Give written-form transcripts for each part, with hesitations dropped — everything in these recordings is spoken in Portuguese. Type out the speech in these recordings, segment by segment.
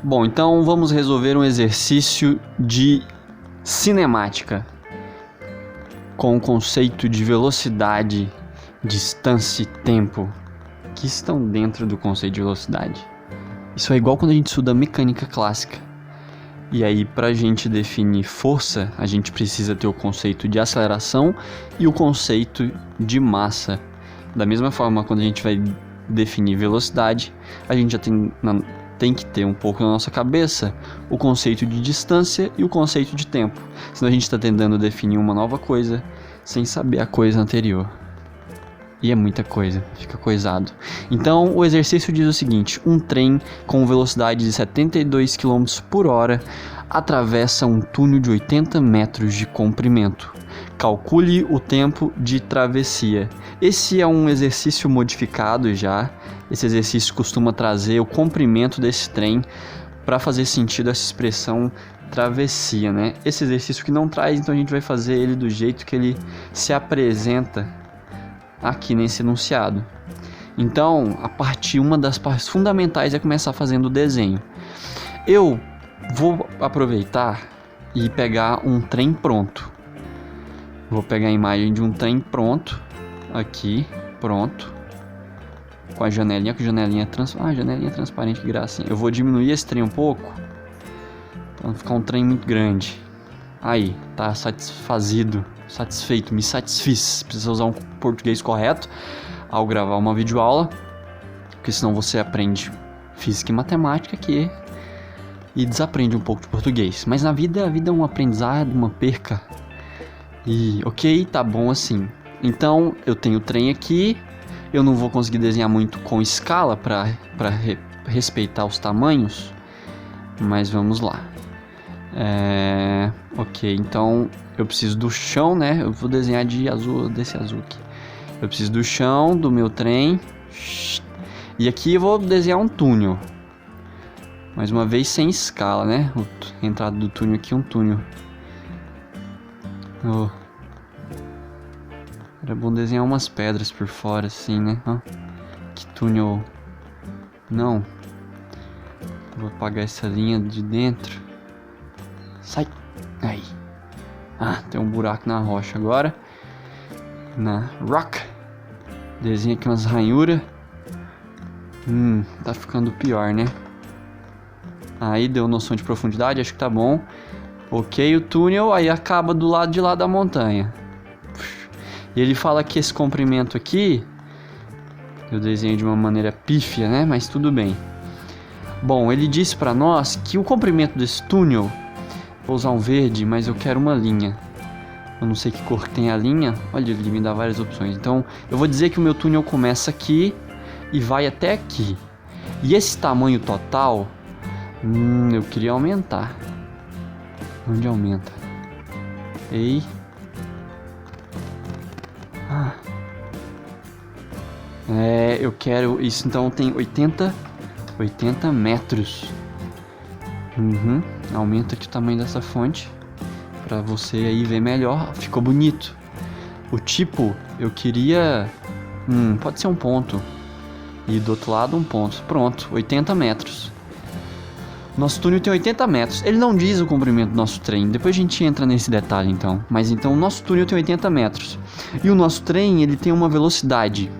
Bom, então vamos resolver um exercício de cinemática com o conceito de velocidade, distância e tempo que estão dentro do conceito de velocidade. Isso é igual quando a gente estuda mecânica clássica. E aí, para a gente definir força, a gente precisa ter o conceito de aceleração e o conceito de massa. Da mesma forma, quando a gente vai definir velocidade, a gente já tem que ter um pouco na nossa cabeça o conceito de distância e o conceito de tempo. Senão a gente está tentando definir uma nova coisa sem saber a coisa anterior. E é muita coisa, fica coisado. Então o exercício diz o seguinte: um trem com velocidade de 72 km por hora atravessa um túnel de 80 metros de comprimento. Calcule o tempo de travessia. Esse é um exercício modificado já. Esse exercício costuma trazer o comprimento desse trem para fazer sentido essa expressão travessia, né? Esse exercício que não traz, então a gente vai fazer ele do jeito que ele se apresenta aqui nesse enunciado. Então, uma das partes fundamentais é começar fazendo o desenho. Eu vou aproveitar e pegar um trem pronto. Vou pegar a imagem de um trem pronto, aqui, pronto, com a janelinha, janelinha transparente, que gracinha. Eu vou diminuir esse trem um pouco, para não ficar um trem muito grande. Aí, tá satisfeito, me satisfiz. Precisa usar um português correto ao gravar uma videoaula, porque senão você aprende física e matemática aqui e desaprende um pouco de português. Mas na vida, a vida é um aprendizado, uma perca. E ok, tá bom assim. Então eu tenho o trem aqui. Eu não vou conseguir desenhar muito com escala para respeitar os tamanhos, mas vamos lá. Ok, então eu preciso do chão, né? Eu vou desenhar de azul, desse azul aqui. Eu preciso do chão, do meu trem. E aqui eu vou desenhar um túnel. Mais uma vez sem escala, né? A entrada do túnel aqui é um túnel. Era bom desenhar umas pedras por fora assim, né? Que túnel. Não. Vou apagar essa linha de dentro. Sai. Aí. Tem um buraco na rocha agora. Na rock. Desenha aqui umas ranhuras. Tá ficando pior, né? Aí deu noção de profundidade, acho que tá bom. Ok, o túnel aí acaba do lado de lá da montanha. E ele fala que esse comprimento aqui, eu desenhei de uma maneira pífia, né? Mas tudo bem. Bom, ele disse pra nós que o comprimento desse túnel, vou usar um verde, mas eu quero uma linha. Eu não sei que cor tem a linha. Olha, ele me dá várias opções. Então, eu vou dizer que o meu túnel começa aqui e vai até aqui. E esse tamanho total, eu queria aumentar. Onde aumenta? Ei. Eu quero isso, então tem 80 metros. Aumenta aqui o tamanho dessa fonte pra você aí ver melhor. Ficou bonito. O tipo, eu queria pode ser um ponto. E do outro lado um ponto. Pronto, 80 metros. Nosso túnel tem 80 metros. Ele não diz o comprimento do nosso trem. Depois a gente entra nesse detalhe, então. Mas então o nosso túnel tem 80 metros. E o nosso trem, ele tem uma velocidade.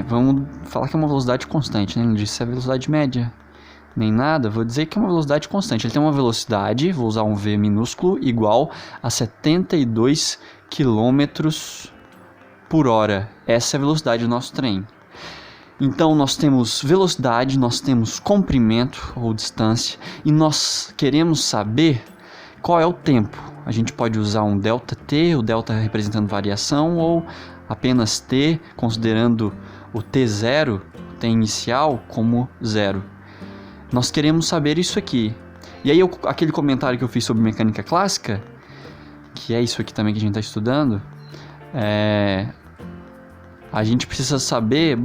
Vamos falar que é uma velocidade constante, né? Não disse se é velocidade média, nem nada. Vou dizer que é uma velocidade constante. Ele tem uma velocidade, vou usar um V minúsculo, igual a 72 km por hora. Essa é a velocidade do nosso trem. Então nós temos velocidade, nós temos comprimento ou distância e nós queremos saber qual é o tempo. A gente pode usar um ΔT, o delta representando variação, ou apenas T, considerando o T0, o T inicial, como zero. Nós queremos saber isso aqui. E aí aquele comentário que eu fiz sobre mecânica clássica, que é isso aqui também que a gente está estudando, a gente precisa saber,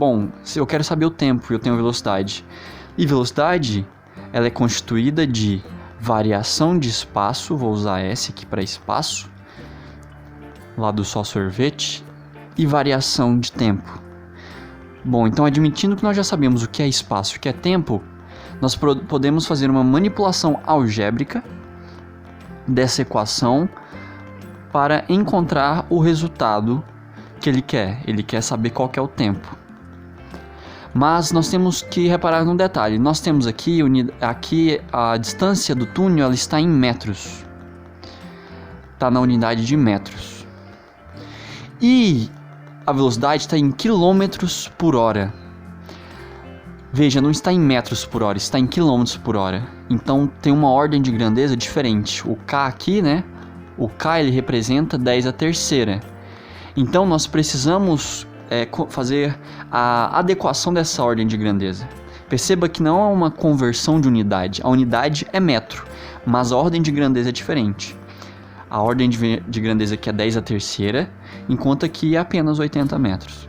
se eu quero saber o tempo, eu tenho velocidade. E velocidade, ela é constituída de variação de espaço, vou usar S aqui para espaço, lá do só sorvete, e variação de tempo. Bom, então admitindo que nós já sabemos o que é espaço e o que é tempo, nós podemos fazer uma manipulação algébrica dessa equação para encontrar o resultado que ele quer. Ele quer saber qual que é o tempo. Mas nós temos que reparar num detalhe. Nós temos aqui a distância do túnel, ela está em metros. Está na unidade de metros. E a velocidade está em quilômetros por hora. Veja, não está em metros por hora, está em quilômetros por hora. Então tem uma ordem de grandeza diferente. O K aqui, né? O K ele representa 10 à terceira. Então nós precisamos fazer a adequação dessa ordem de grandeza. Perceba que não é uma conversão de unidade. A unidade é metro, mas a ordem de grandeza é diferente. A ordem de grandeza aqui é 10 à terceira, enquanto aqui é apenas 80 metros.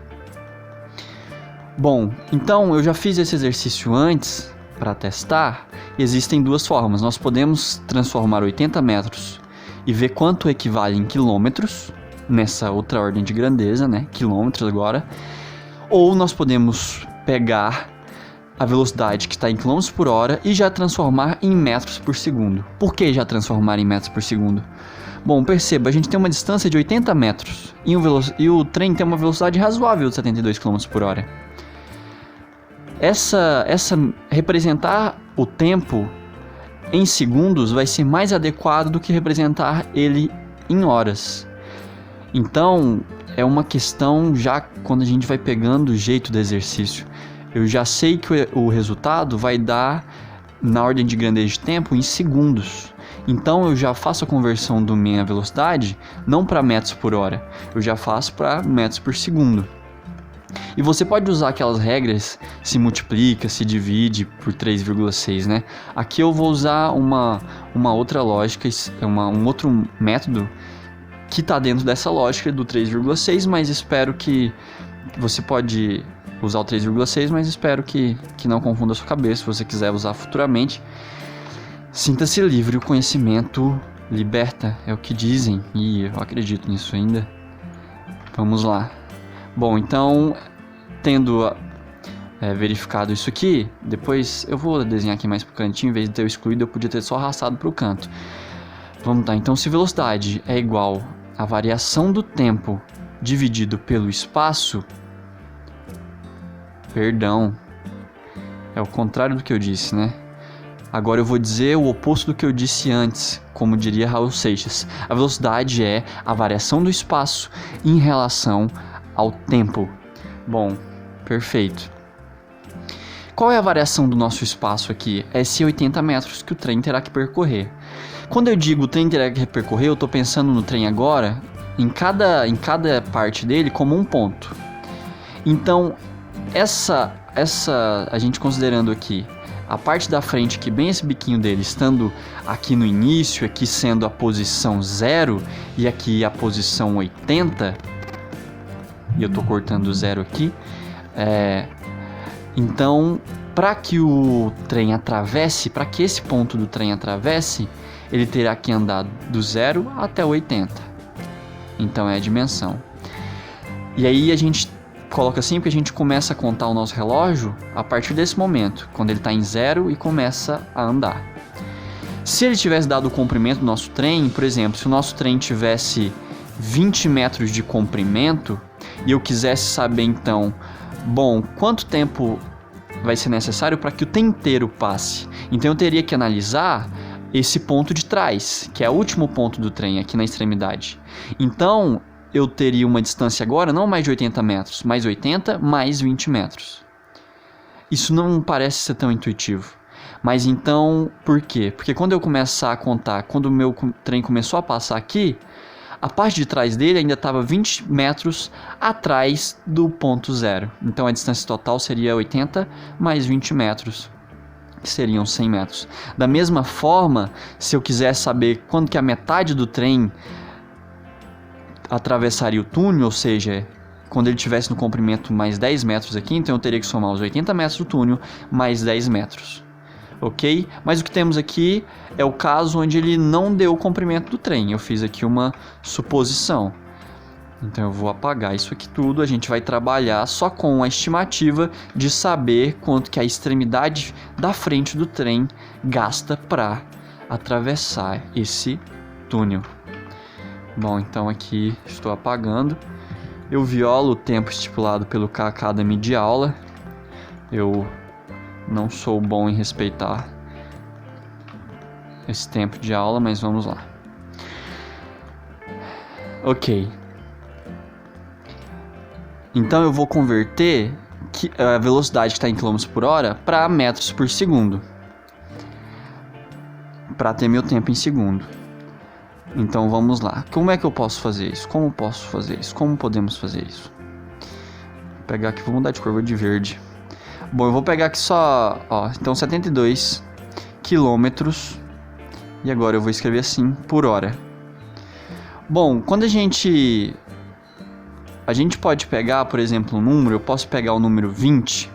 Bom, então eu já fiz esse exercício antes para testar. Existem duas formas. Nós podemos transformar 80 metros e ver quanto equivale em quilômetros, nessa outra ordem de grandeza, né? Quilômetros agora. Ou nós podemos pegar a velocidade que está em quilômetros por hora e já transformar em metros por segundo. Por que já transformar em metros por segundo? Bom, perceba, a gente tem uma distância de 80 metros e o trem tem uma velocidade razoável de 72 km por hora. Representar o tempo em segundos vai ser mais adequado do que representar ele em horas. Então, é uma questão já quando a gente vai pegando o jeito do exercício. Eu já sei que o resultado vai dar na ordem de grandeza de tempo em segundos. Então, eu já faço a conversão da minha velocidade não para metros por hora, eu já faço para metros por segundo. E você pode usar aquelas regras, se multiplica, se divide por 3,6, né? Aqui eu vou usar uma outra lógica, um outro método que está dentro dessa lógica do 3,6, mas espero que você pode usar o 3,6, mas espero que não confunda a sua cabeça. Se você quiser usar futuramente, sinta-se livre, o conhecimento liberta, é o que dizem, e eu acredito nisso ainda. Vamos lá. Bom, então, tendo verificado isso aqui, depois eu vou desenhar aqui mais pro cantinho, em vez de ter excluído, eu podia ter só arrastado pro canto. Vamos lá, então se velocidade é igual a variação do tempo dividido pelo espaço, perdão, é o contrário do que eu disse, né? Agora eu vou dizer o oposto do que eu disse antes, como diria Raul Seixas. A velocidade é a variação do espaço em relação ao tempo. Bom, perfeito. Qual é a variação do nosso espaço aqui? É esses 80 metros que o trem terá que percorrer. Quando eu digo o trem terá que percorrer, eu estou pensando no trem agora, em cada parte dele como um ponto. Então, a gente considerando aqui a parte da frente, que bem esse biquinho dele, estando aqui no início, aqui sendo a posição 0 e aqui a posição 80, e eu estou cortando o 0 aqui, então, para que o trem atravesse, para que esse ponto do trem atravesse, ele terá que andar do 0 até o 80. Então é a dimensão. E aí a gente coloca assim porque a gente começa a contar o nosso relógio a partir desse momento, quando ele está em 0 e começa a andar. Se ele tivesse dado o comprimento do nosso trem, por exemplo, se o nosso trem tivesse 20 metros de comprimento e eu quisesse saber então, bom, quanto tempo vai ser necessário para que o trem inteiro passe? Então eu teria que analisar esse ponto de trás, que é o último ponto do trem aqui na extremidade. Então eu teria uma distância agora não mais de 80 metros, mais 80 mais 20 metros. Isso não parece ser tão intuitivo. Mas então, por quê? Porque quando eu começar a contar, quando o meu trem começou a passar aqui, a parte de trás dele ainda estava 20 metros atrás do ponto 0. Então a distância total seria 80 mais 20 metros, que seriam 100 metros. Da mesma forma, se eu quiser saber quando que a metade do trem atravessaria o túnel, ou seja, quando ele estivesse no comprimento mais 10 metros aqui, então eu teria que somar os 80 metros do túnel mais 10 metros. Ok? Mas o que temos aqui é o caso onde ele não deu o comprimento do trem. Eu fiz aqui uma suposição. Então eu vou apagar isso aqui tudo, a gente vai trabalhar só com a estimativa de saber quanto que a extremidade da frente do trem gasta para atravessar esse túnel. Bom, então aqui estou apagando. Eu violo o tempo estipulado pelo K-Academy de aula. Eu não sou bom em respeitar esse tempo de aula, mas vamos lá. Ok. Então eu vou converter a velocidade que está em km por hora para metros por segundo, para ter meu tempo em segundo. Então vamos lá. Como é que eu posso fazer isso? Como posso fazer isso? Como podemos fazer isso? Vou pegar aqui, vou mudar de cor, vou de verde. Bom, eu vou pegar aqui só, então 72 quilômetros. E agora eu vou escrever assim, por hora. Bom, quando a gente pode pegar, por exemplo, um número, eu posso pegar o número 20.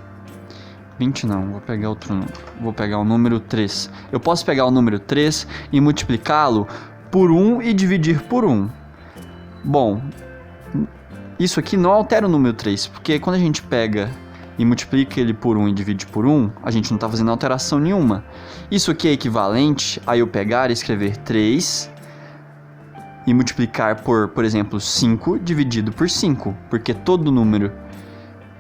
20 não, vou pegar outro número. Vou pegar o número 3. Eu posso pegar o número 3 e multiplicá-lo por 1 e dividir por 1. Bom, isso aqui não altera o número 3, porque quando a gente pega e multiplica ele por 1 e divide por 1, a gente não está fazendo alteração nenhuma. Isso aqui é equivalente a eu pegar e escrever 3... e multiplicar por exemplo, 5 dividido por 5, porque todo número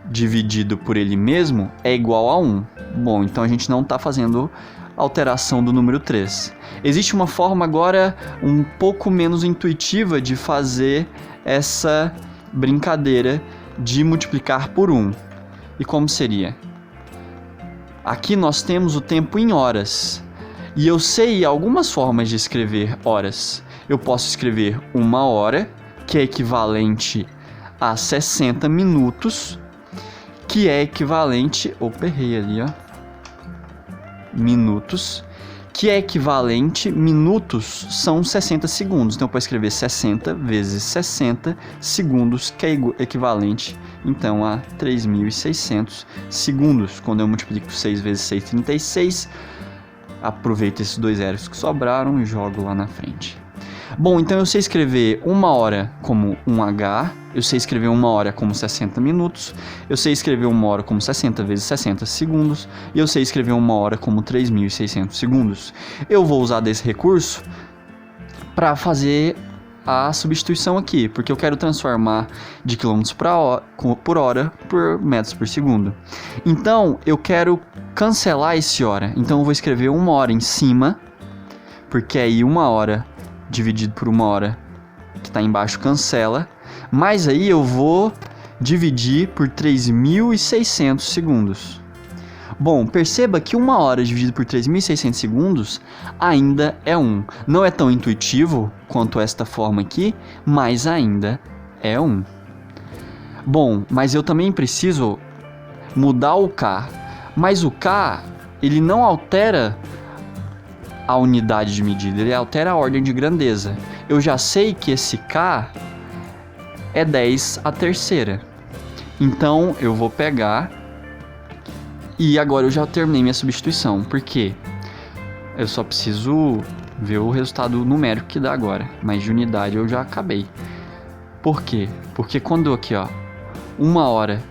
dividido por ele mesmo é igual a 1. Bom, então a gente não está fazendo alteração do número 3. Existe uma forma agora um pouco menos intuitiva de fazer essa brincadeira de multiplicar por 1. E como seria? Aqui nós temos o tempo em horas. E eu sei algumas formas de escrever horas. Eu posso escrever 1 hora, que é equivalente a 60 minutos, que é equivalente... Opa, errei ali, ó. Minutos, que é equivalente... Minutos são 60 segundos. Então eu posso escrever 60 vezes 60 segundos, que é equivalente, então, a 3.600 segundos. Quando eu multiplico 6 vezes 6, 36. Aproveito esses 2 zeros que sobraram e jogo lá na frente. Bom, então eu sei escrever 1 hora como 1H, eu sei escrever 1 hora como 60 minutos, eu sei escrever 1 hora como 60 vezes 60 segundos, e eu sei escrever 1 hora como 3.600 segundos. Eu vou usar desse recurso para fazer a substituição aqui, porque eu quero transformar de quilômetros por hora por metros por segundo. Então, eu quero cancelar esse hora. Então, eu vou escrever 1 hora em cima, porque aí 1 hora dividido por 1 hora que está embaixo cancela. Mas aí eu vou dividir por 3.600 segundos. Bom, perceba que 1 hora dividido por 3.600 segundos ainda é 1. Não é tão intuitivo quanto esta forma aqui, mas ainda é 1. Bom, mas eu também preciso mudar o K. Mas o K, ele não altera a unidade de medida, ele altera a ordem de grandeza. Eu já sei que esse K é 10 a terceira. Então, eu vou pegar... E agora eu já terminei minha substituição. Por quê? Eu só preciso ver o resultado numérico que dá agora. Mas de unidade eu já acabei. Por quê? Porque quando aqui, ó, 1 hora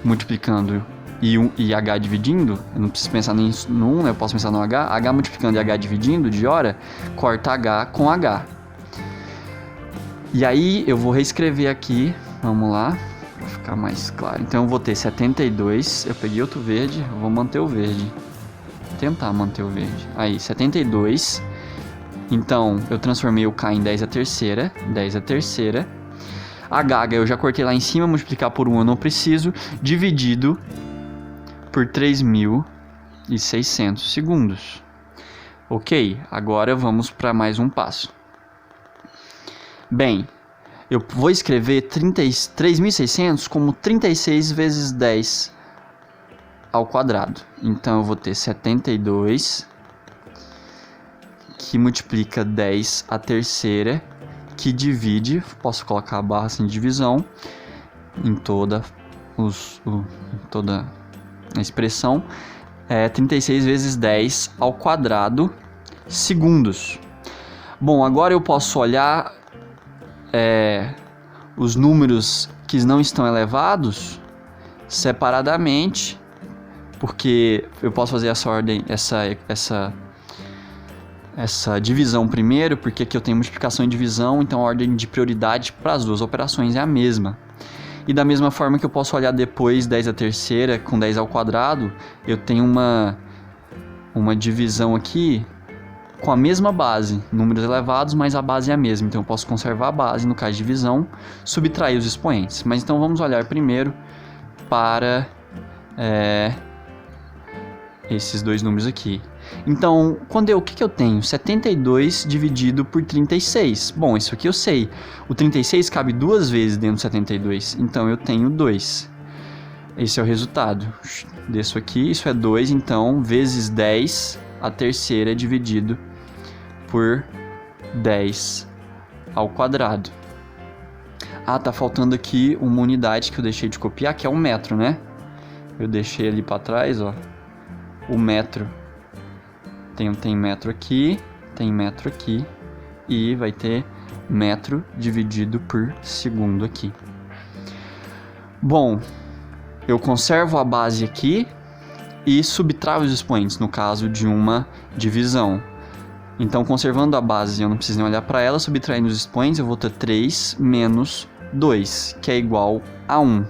multiplicando e H dividindo, eu não preciso pensar nem no 1, eu posso pensar no H. H multiplicando e H dividindo de hora, corta H com H. E aí eu vou reescrever aqui, vamos lá. Pra ficar mais claro. Então eu vou ter 72. Eu peguei outro verde. Vou manter o verde. Tentar manter o verde. Aí, 72. Então eu transformei o K em 10 a terceira. 10 a terceira. H eu já cortei lá em cima. Multiplicar por 1 eu não preciso. Dividido por 3.600 segundos. Ok. Agora vamos para mais um passo. Bem, eu vou escrever 3.600 como 36 vezes 10 ao quadrado. Então, eu vou ter 72, que multiplica 10 a terceira, que divide, posso colocar a barra sem divisão, em toda a expressão, 36 vezes 10 ao quadrado segundos. Bom, agora eu posso olhar... os números que não estão elevados separadamente, porque eu posso fazer essa ordem, essa divisão primeiro, porque aqui eu tenho multiplicação e divisão, então a ordem de prioridade para as duas operações é a mesma. E da mesma forma que eu posso olhar depois 10 à terceira com 10 ao quadrado, eu tenho uma divisão aqui com a mesma base, números elevados, mas a base é a mesma. Então eu posso conservar a base, no caso de divisão, subtrair os expoentes. Mas então vamos olhar primeiro para esses dois números aqui. Então, o que eu tenho? 72 dividido por 36. Bom, isso aqui eu sei. O 36 cabe duas vezes dentro do 72, então eu tenho 2. Esse é o resultado. Desço aqui, isso é 2, então, vezes 10, a terceira dividido por 10 ao quadrado. Ah, tá faltando aqui uma unidade que eu deixei de copiar, que é o metro, né? Eu deixei ali para trás, ó, o metro. Tem metro aqui e vai ter metro dividido por segundo aqui. Bom, eu conservo a base aqui e subtraio os expoentes, no caso de uma divisão. Então, conservando a base, eu não preciso nem olhar para ela, subtraindo os expoentes, eu vou ter 3 menos 2, que é igual a 1.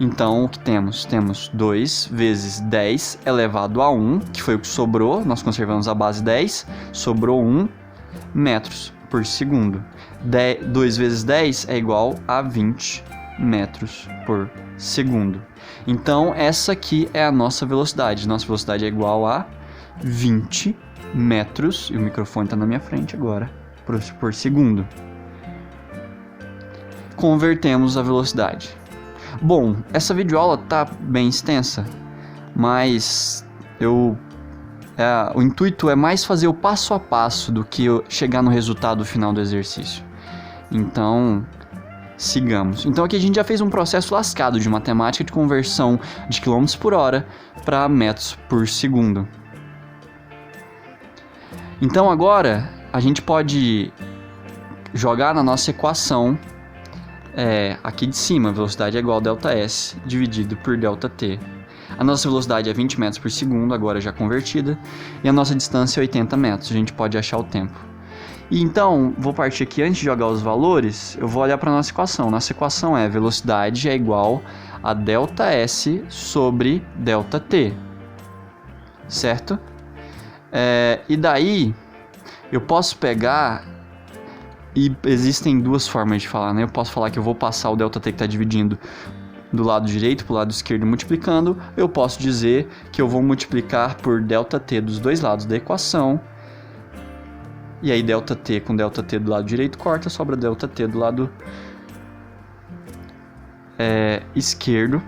Então, o que temos? Temos 2 vezes 10 elevado a 1, que foi o que sobrou, nós conservamos a base 10, sobrou 1 metros por segundo. 2 vezes 10 é igual a 20 metros por segundo. Então, essa aqui é a nossa velocidade. Nossa velocidade é igual a 20 metros, e o microfone está na minha frente agora, por segundo. Convertemos a velocidade. Bom, essa videoaula tá bem extensa, mas o intuito é mais fazer o passo a passo do que chegar no resultado final do exercício. Então, sigamos. Então aqui a gente já fez um processo lascado de matemática de conversão de quilômetros por hora para metros por segundo. Então agora a gente pode jogar na nossa equação aqui de cima, velocidade é igual a ΔS dividido por ΔT. A nossa velocidade é 20 metros por segundo, agora já convertida, e a nossa distância é 80 metros, a gente pode achar o tempo. E então, vou partir aqui, antes de jogar os valores, eu vou olhar para a nossa equação. Nossa equação é velocidade é igual a ΔS sobre ΔT, certo? E daí, eu posso pegar... E existem duas formas de falar, né? Eu posso falar que eu vou passar o ΔT que está dividindo do lado direito para o lado esquerdo multiplicando. Eu posso dizer que eu vou multiplicar por ΔT dos dois lados da equação. E aí ΔT com ΔT do lado direito corta, sobra ΔT do lado esquerdo.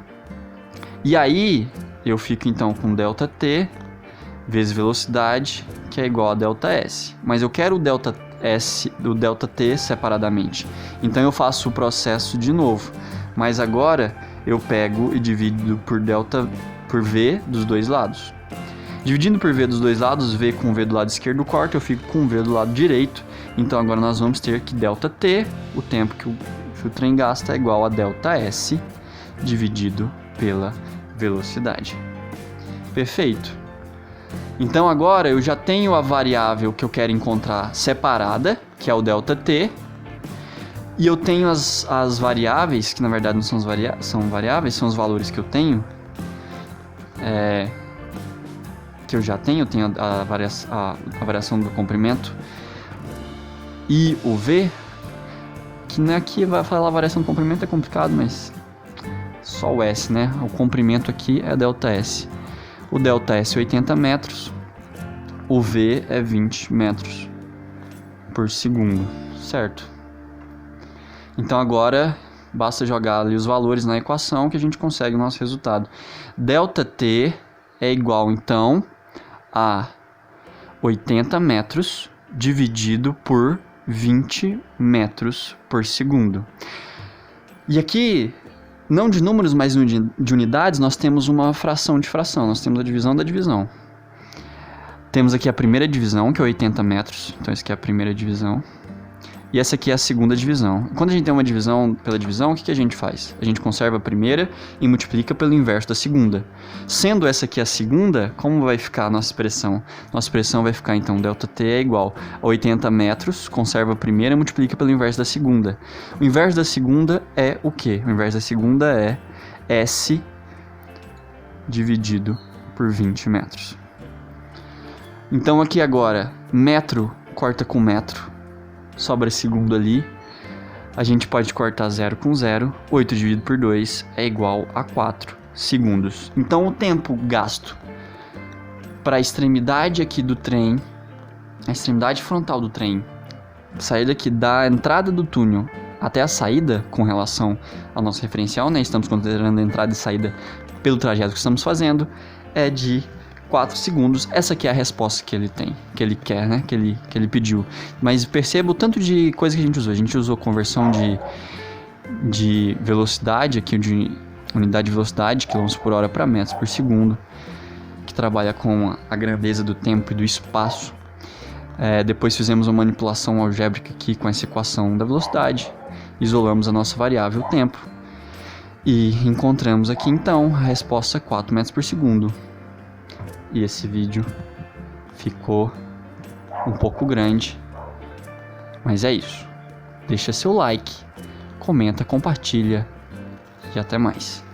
E aí eu fico então com ΔT vezes velocidade, que é igual a ΔS. Mas eu quero o ΔT separadamente. Então eu faço o processo de novo. Mas agora eu pego e divido por V dos dois lados. Dividindo por V dos dois lados, V com V do lado esquerdo corta, eu fico com V do lado direito. Então agora nós vamos ter que ΔT, o tempo que o trem gasta, é igual a ΔS dividido pela velocidade. Perfeito. Então agora eu já tenho a variável que eu quero encontrar separada, que é o ΔT, e eu tenho as variáveis, que na verdade não são são variáveis, são os valores que eu tenho, que eu já tenho, a variação do comprimento e o V, que aqui vai falar a variação do comprimento é complicado, mas só o S, né? O comprimento aqui é ΔS. O ΔS é 80 metros, o V é 20 metros por segundo, certo? Então agora basta jogar ali os valores na equação que a gente consegue o nosso resultado. ΔT é igual então a 80 metros dividido por 20 metros por segundo. E aqui, não de números, mas de unidades, nós temos uma fração de fração. Nós temos a divisão da divisão. Temos aqui a primeira divisão, que é 80 metros. Então, isso aqui é a primeira divisão. e essa aqui é a segunda divisão. Quando a gente tem uma divisão pela divisão, o que a gente faz? A gente conserva a primeira e multiplica pelo inverso da segunda. Sendo essa aqui a segunda, como vai ficar a nossa expressão? Nossa expressão vai ficar, então, ΔT é igual a 80 metros, conserva a primeira e multiplica pelo inverso da segunda. O inverso da segunda é o quê? O inverso da segunda é S dividido por 20 metros. Então aqui agora, metro corta com metro, sobra segundo ali. A gente pode cortar 0 com 0, 8 dividido por 2 é igual a 4 segundos. Então o tempo gasto para a extremidade aqui do trem, a extremidade frontal do trem, sair daqui da entrada do túnel até a saída com relação ao nosso referencial, né? Estamos considerando a entrada e saída pelo trajeto que estamos fazendo, é de 4 segundos. Essa aqui é a resposta que ele tem, que ele quer, né? Que ele pediu. Mas perceba o tanto de coisa que a gente usou. A gente usou conversão de velocidade, aqui de unidade de velocidade, quilômetros por hora para metros por segundo, que trabalha com a grandeza do tempo e do espaço. Depois fizemos uma manipulação algébrica aqui com essa equação da velocidade. Isolamos a nossa variável tempo. E encontramos aqui então a resposta 4 metros por segundo. E esse vídeo ficou um pouco grande, mas é isso. Deixa seu like, comenta, compartilha e até mais.